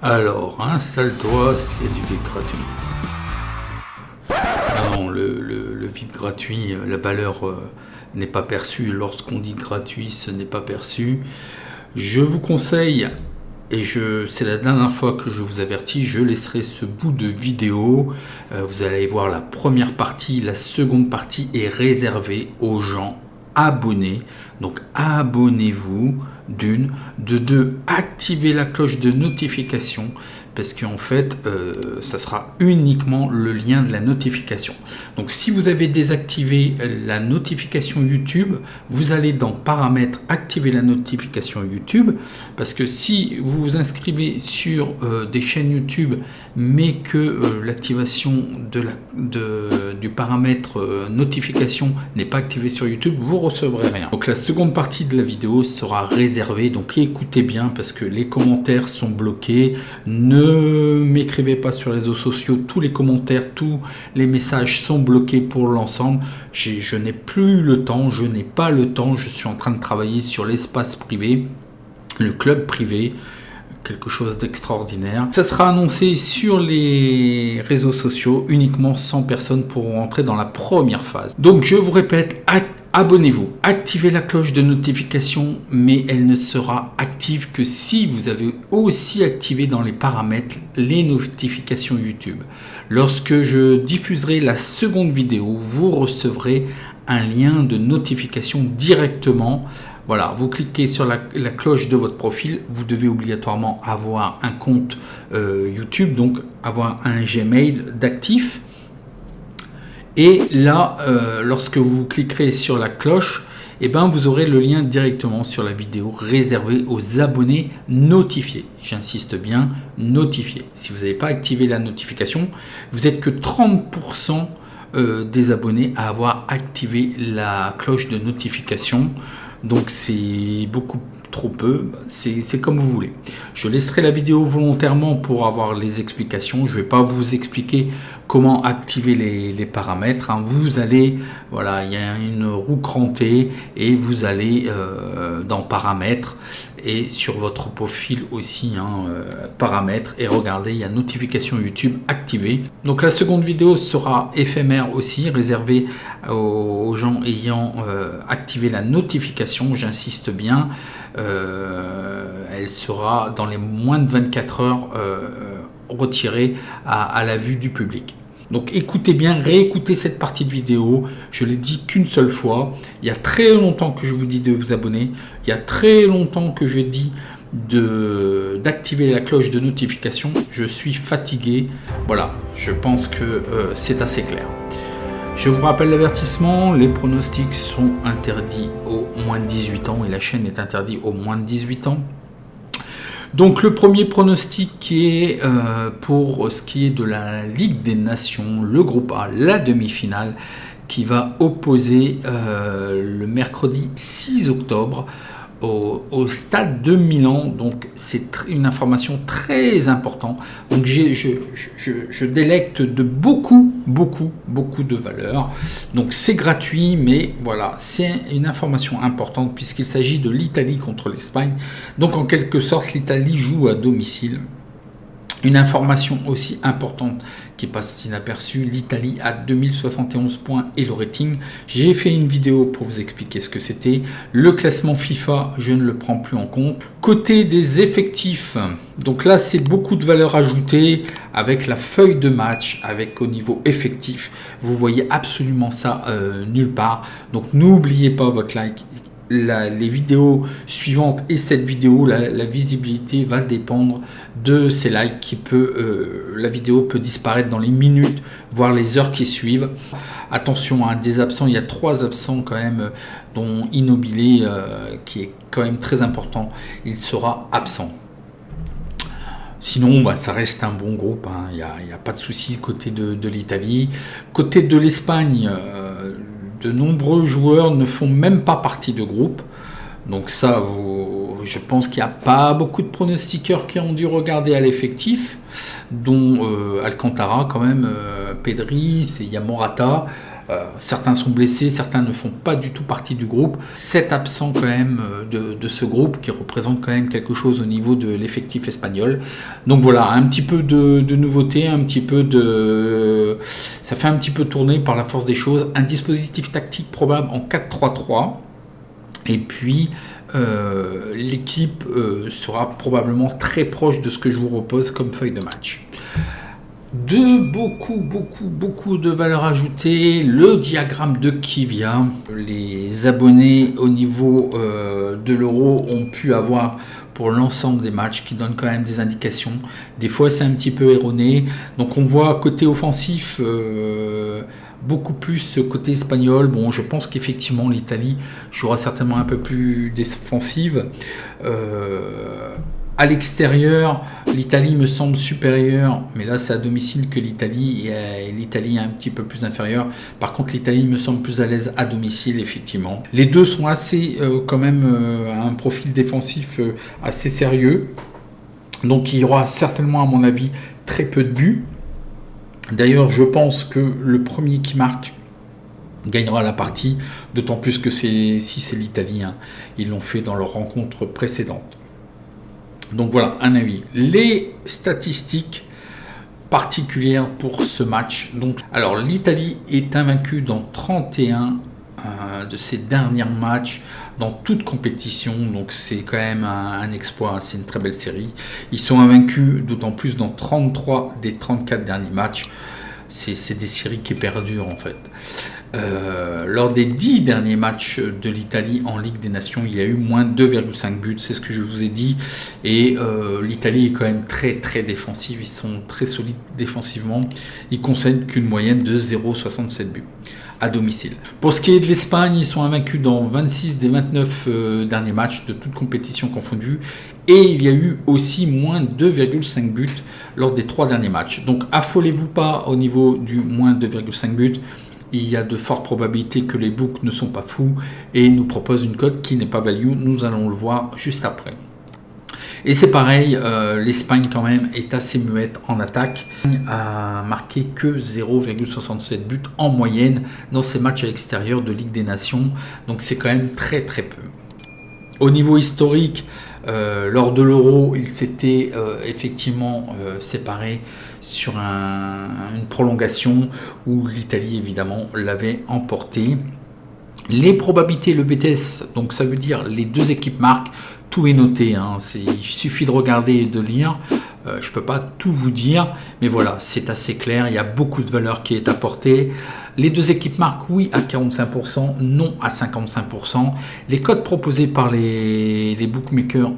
Alors, installe-toi, c'est du VIP gratuit. Non, le VIP gratuit, la valeur n'est pas perçue. Lorsqu'on dit gratuit, ce n'est pas perçu. Je vous conseille, et c'est la dernière fois que je vous avertis, je laisserai ce bout de vidéo. Vous allez voir la première partie, la seconde partie est réservée aux gens abonnés. Donc abonnez-vous d'une, de deux, activez la cloche de notification parce qu'en fait ça sera uniquement le lien de la notification. Donc si vous avez désactivé la notification YouTube, vous allez dans paramètres, activer la notification YouTube, parce que si vous vous inscrivez sur des chaînes YouTube mais que l'activation du paramètre notification n'est pas activé sur YouTube, vous recevrez rien. Donc la seconde partie de la vidéo sera réservée, donc écoutez bien parce que les commentaires sont bloqués. Ne m'écrivez pas sur les réseaux sociaux, tous les commentaires, tous les messages sont bloqués pour l'ensemble. Je n'ai plus le temps, je n'ai pas le temps, je suis en train de travailler sur l'espace privé, le club privé, quelque chose d'extraordinaire. Ça sera annoncé sur les réseaux sociaux, uniquement 100 personnes pourront entrer dans la première phase. Donc je vous répète, abonnez-vous, activez la cloche de notification, mais elle ne sera active que si vous avez aussi activé dans les paramètres les notifications YouTube. Lorsque je diffuserai la seconde vidéo, vous recevrez un lien de notification directement. Voilà, vous cliquez sur la cloche de votre profil, vous devez obligatoirement avoir un compte YouTube, donc avoir un Gmail d'actif. Et là, lorsque vous cliquerez sur la cloche, eh ben, vous aurez le lien directement sur la vidéo réservée aux abonnés notifiés. J'insiste bien, notifiés. Si vous n'avez pas activé la notification, vous n'êtes que 30% des abonnés à avoir activé la cloche de notification. Donc c'est beaucoup trop peu, c'est comme vous voulez. Je laisserai la vidéo volontairement pour avoir les explications. Je ne vais pas vous expliquer comment activer les paramètres. Vous allez, voilà, il y a une roue crantée et vous allez dans paramètres et sur votre profil aussi, paramètres, et regardez, il y a notification YouTube activée. Donc la seconde vidéo sera éphémère aussi, réservée aux gens ayant activé la notification. J'insiste bien, elle sera dans les moins de 24 heures retirée à la vue du public. Donc écoutez bien, réécoutez cette partie de vidéo, je l'ai dit qu'une seule fois. Il y a très longtemps que je vous dis de vous abonner, il y a très longtemps que je dis d'activer la cloche de notification. Je suis fatigué, voilà, je pense que c'est assez clair. Je vous rappelle l'avertissement, les pronostics sont interdits aux moins de 18 ans et la chaîne est interdite aux moins de 18 ans. Donc le premier pronostic qui est pour ce qui est de la Ligue des Nations, le groupe A, la demi-finale, qui va opposer le mercredi 6 octobre au stade de Milan. Donc c'est une information très importante. Donc je délecte de beaucoup de valeur. Donc c'est gratuit, mais voilà, c'est une information importante puisqu'il s'agit de l'Italie contre l'Espagne. Donc en quelque sorte, l'Italie joue à domicile. Une information aussi importante qui passe inaperçue, l'Italie a 2071 points et le rating. J'ai fait une vidéo pour vous expliquer ce que c'était. Le classement FIFA, je ne le prends plus en compte. Côté des effectifs, donc là c'est beaucoup de valeur ajoutée avec la feuille de match, avec au niveau effectif. Vous voyez absolument ça nulle part. Donc n'oubliez pas votre like. Les vidéos suivantes et cette vidéo, la visibilité va dépendre de ces likes la vidéo peut disparaître dans les minutes, voire les heures qui suivent. Attention, des absents, il y a 3 absents quand même, dont Immobilier qui est quand même très important, il sera absent. Sinon, ça reste un bon groupe, il n'y a pas de souci côté de l'Italie. Côté de l'Espagne, de nombreux joueurs ne font même pas partie de groupe. Donc ça, je pense qu'il n'y a pas beaucoup de pronostiqueurs qui ont dû regarder à l'effectif, dont Alcantara quand même, Pedri, il y a Morata. Certains sont blessés, certains ne font pas du tout partie du groupe. 7 absents quand même de ce groupe qui représente quand même quelque chose au niveau de l'effectif espagnol. Donc voilà, un petit peu de nouveauté, ça fait un petit peu tourner par la force des choses. Un dispositif tactique probable en 4-3-3. Et puis l'équipe sera probablement très proche de ce que je vous propose comme feuille de match. Beaucoup de valeur ajoutée, le diagramme de Kivia. Les abonnés au niveau de l'euro ont pu avoir pour l'ensemble des matchs qui donnent quand même des indications. Des fois c'est un petit peu erroné. Donc on voit côté offensif beaucoup plus côté espagnol. Bon, je pense qu'effectivement l'Italie jouera certainement un peu plus défensive. À l'extérieur, l'Italie me semble supérieure, mais là c'est à domicile que l'Italie est un petit peu plus inférieure. Par contre, l'Italie me semble plus à l'aise à domicile, effectivement. Les deux sont assez quand même un profil défensif assez sérieux. Donc il y aura certainement, à mon avis, très peu de buts. D'ailleurs, je pense que le premier qui marque gagnera la partie, d'autant plus que si c'est l'Italie, hein, ils l'ont fait dans leur rencontre précédente. Donc voilà, un avis. Les statistiques particulières pour ce match. Donc, alors, l'Italie est invaincue dans 31 de ses derniers matchs dans toute compétition. Donc c'est quand même un exploit, c'est une très belle série. Ils sont invaincus d'autant plus dans 33 des 34 derniers matchs. C'est des séries qui perdurent en fait. Lors des 10 derniers matchs de l'Italie en Ligue des Nations, il y a eu moins de 2,5 buts, c'est ce que je vous ai dit. Et l'Italie est quand même très défensive, ils sont très solides défensivement. Ils concèdent qu'une moyenne de 0,67 buts à domicile. Pour ce qui est de l'Espagne, ils sont invaincus dans 26 des 29 derniers matchs de toutes compétitions confondues. Et il y a eu aussi moins de 2,5 buts lors des 3 derniers matchs. Donc affolez-vous pas au niveau du moins 2,5 buts. Il y a de fortes probabilités que les books ne sont pas fous et nous proposent une cote qui n'est pas value. Nous allons le voir juste après. Et c'est pareil, l'Espagne quand même est assez muette en attaque. L'Espagne a marqué que 0,67 buts en moyenne dans ses matchs à l'extérieur de Ligue des Nations. Donc c'est quand même très peu. Au niveau historique, lors de l'Euro, il s'était effectivement séparé sur une prolongation où l'Italie évidemment l'avait emporté. Les probabilités, le BTS, donc ça veut dire les deux équipes marquent, tout est noté, hein, il suffit de regarder et de lire, je ne peux pas tout vous dire, mais voilà, c'est assez clair, il y a beaucoup de valeur qui est apportée. Les deux équipes marquent oui à 45%, non à 55%. Les codes proposés par les bookmakers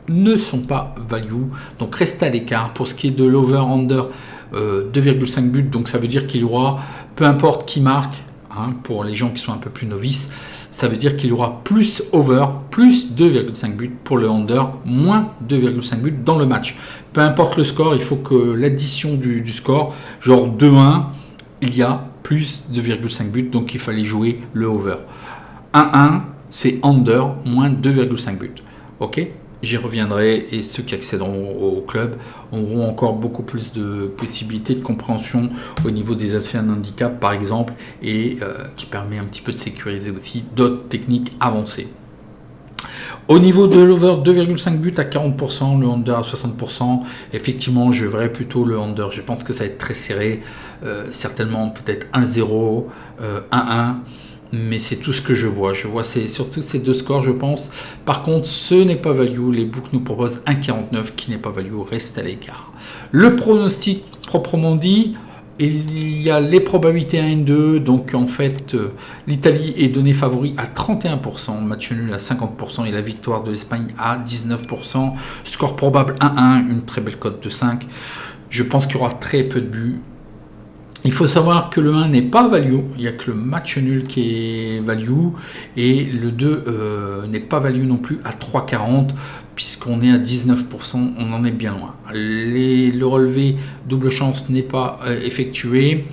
ne sont pas value, donc restez à l'écart. Pour ce qui est de l'over-under, 2,5 buts, donc ça veut dire qu'il y aura, peu importe qui marque, hein, pour les gens qui sont un peu plus novices, ça veut dire qu'il y aura plus over, plus 2,5 buts pour le under, moins 2,5 buts dans le match. Peu importe le score, il faut que l'addition du score, genre 2-1, il y a plus 2,5 buts, donc il fallait jouer le over. 1-1, c'est under, moins 2,5 buts. Ok ? J'y reviendrai et ceux qui accéderont au club auront encore beaucoup plus de possibilités de compréhension au niveau des aspects de handicap par exemple et qui permet un petit peu de sécuriser aussi d'autres techniques avancées. Au niveau de l'over, 2,5 buts à 40%, le under à 60%, effectivement je verrai plutôt le under, je pense que ça va être très serré, certainement peut-être 1-0, 1-1. Mais c'est tout ce que je vois. C'est surtout ces deux scores, je pense. Par contre, ce n'est pas value. Les books nous proposent 1,49 qui n'est pas value. Reste à l'écart. Le pronostic proprement dit, il y a les probabilités 1-2. Donc en fait, l'Italie est donnée favori à 31%, match nul à 50% et la victoire de l'Espagne à 19%. Score probable 1-1, une très belle cote de 5. Je pense qu'il y aura très peu de buts. Il faut savoir que le 1 n'est pas value, il n'y a que le match nul qui est value et le 2 n'est pas value non plus à 3,40 puisqu'on est à 19%, on en est bien loin. Le relevé double chance n'est pas effectué.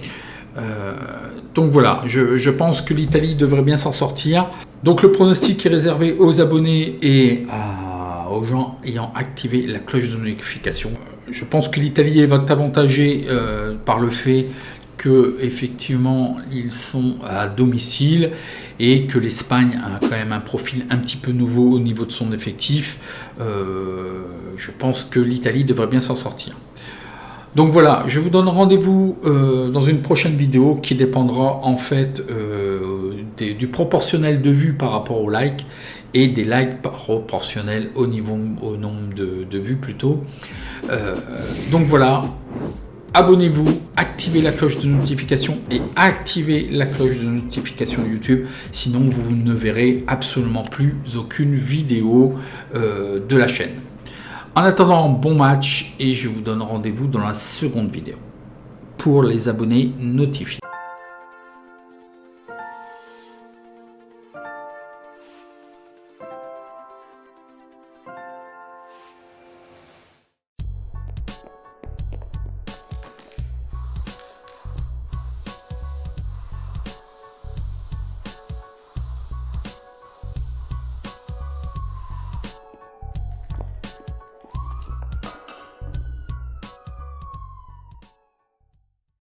Donc voilà, je pense que l'Italie devrait bien s'en sortir. Donc le pronostic est réservé aux abonnés et aux gens ayant activé la cloche de notification. Je pense que l'Italie est avantagée par le fait que effectivement ils sont à domicile et que l'Espagne a quand même un profil un petit peu nouveau au niveau de son effectif. Je pense que l'Italie devrait bien s'en sortir. Donc voilà, je vous donne rendez-vous dans une prochaine vidéo qui dépendra en fait du proportionnel de vues par rapport aux likes et des likes proportionnels au nombre de vues plutôt. Donc voilà, abonnez-vous, activez la cloche de notification et activez la cloche de notification YouTube, sinon vous ne verrez absolument plus aucune vidéo de la chaîne. En attendant, bon match et je vous donne rendez-vous dans la seconde vidéo pour les abonnés notifiés.